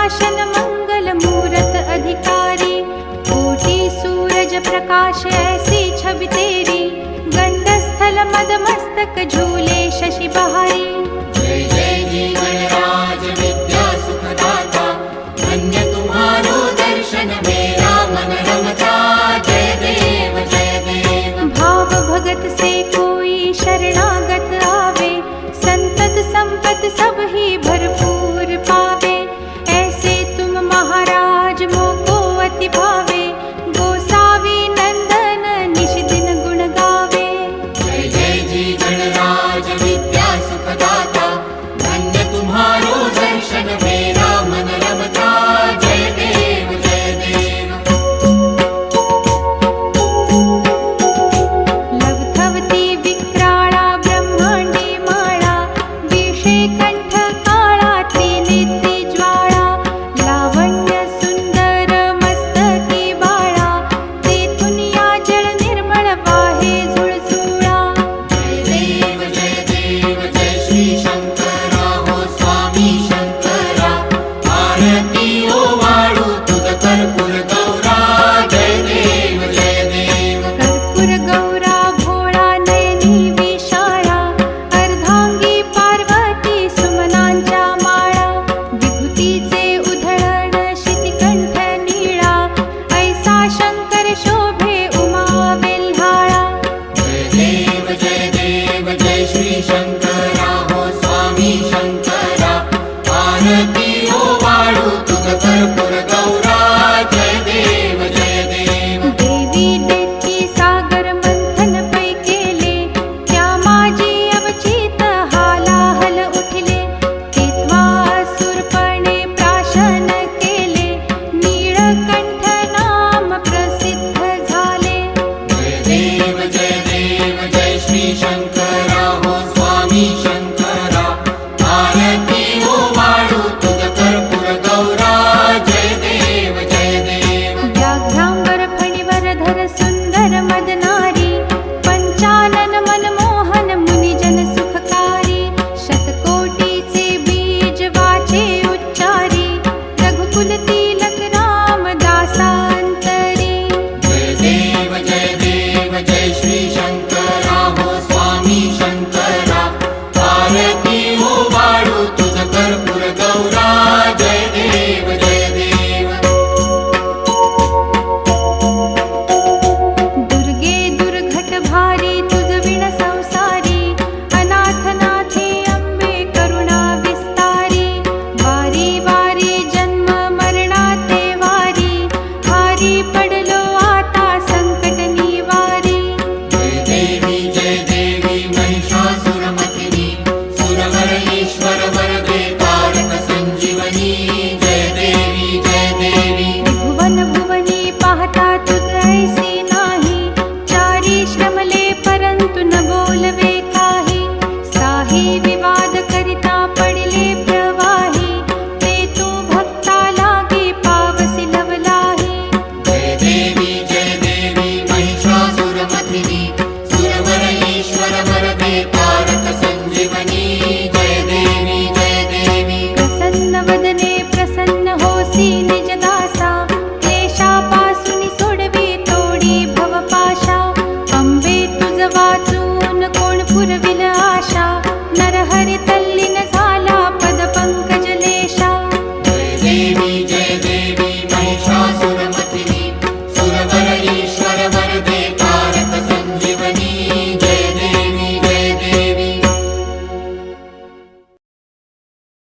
सुदर्शन मंगल मूरत अधिकारी, कोटि सूरज प्रकाश ऐसी छवि तेरी, गंडस्थल मद मस्तक झूले शशि बहारी। जय जय जी गणराज विद्या सुखदाता, धन्य तुम्हारो दर्शन मेरा मन रमता। जय देव जय देव। भाव भगत से कोई शरणागत आवे, संतत संपत सब ही भरपूर पावे। ऐसे तुम महाराज मोको अति भावे, गोसावी नंदन निश दिन गुण गावे। जय जय जी गणराज विद्या सुखदाता, धन्य तुम्हारो दर्शन मेरा मन रमता। जय देव जय देव। लवथवती विक्राळा ब्रह्मांडी माळा, विषे कंठ काळा त्रिनेत्री ज्वाळा, लावण्य सुंदर मस्तकी बाळा, तेथून या जळ निर्मळ वाहे झुळझुळा। जय देव जय श्री शंकरा हो स्वामी शंकरा, आरती ओवाळू तुझ कर्पूर गौरा। जय देव जय देव। कर्पूर गौरा भोळा नयनी विशाळा, अर्धांगी पार्वती सुमनांच्या माळा, विभूतीचे उधळण शितिकंठ नीळा, ऐसा शंकर शोभे उमा वेल्हाळा। जय देव जय श्री शंकरा हो स्वामी शंकरा, आरती ओवाळू तुझ कर्पूर गौरा। जय देव जय देव। देवी देती सागर मंथन पै केले, त्या माझी अवचित हालाहल उठले, तेव्हा असुरपणे प्राशन केले, नीळकंठ नाम प्रसिद्ध झाले। जय देव जय श्री शंकरा हो स्वामी शंकरा, आरती ओवाळू तुझ कर्पूर गौरा। जय देव जय देव। व्याघ्रांबर फणीवर धर सुंदर मदनारी, पंचानन मनमोहन मुनिजन सुखकारी, शतकोटीचे बीज वाचे उच्चारी, रघुकुल तिलक राम दासांतरी। जय देव जय श्री शंकरा हो स्वामी शंकरा, आरती ओवाळू तुझ कर्पूर गौरा। जय देव जय देव। दुर्गे दुर्घट भारी तुझ विण संसारी, अनाथनाथे अंबे करुणा विस्तारी, वारी वारी जन्म मरणाते वारी, भारी पडलो आता संकट निवारी। जय देवी महिषासुरमर्दिनी, सुरवर ईश्वर वरदे तारक संजीवनी। जय देवी जय देवी। भुवन भुवनी पाहता तुझ ऐसी नाही, चारी श्रमले परंतु न बोलवे काही, साही विवाद करिता पडले प्रवाही, ते तू भक्ता लागे पावसी लवलाही। जय देवी महिषासुरमर्दिनी, सुरवर ईश्वर वरदे तारक संजीवनी। जय देवी जय देवी। प्रसन्न वदने प्रसन्न होसी निज दासा, क्लेशापासून सोडवी तोडी भवपाशा, अंबे तुझ वाचून कोण पुरविल आशा, नरहरी तल्लीन झाला पद पंकज लेशा। जय देवी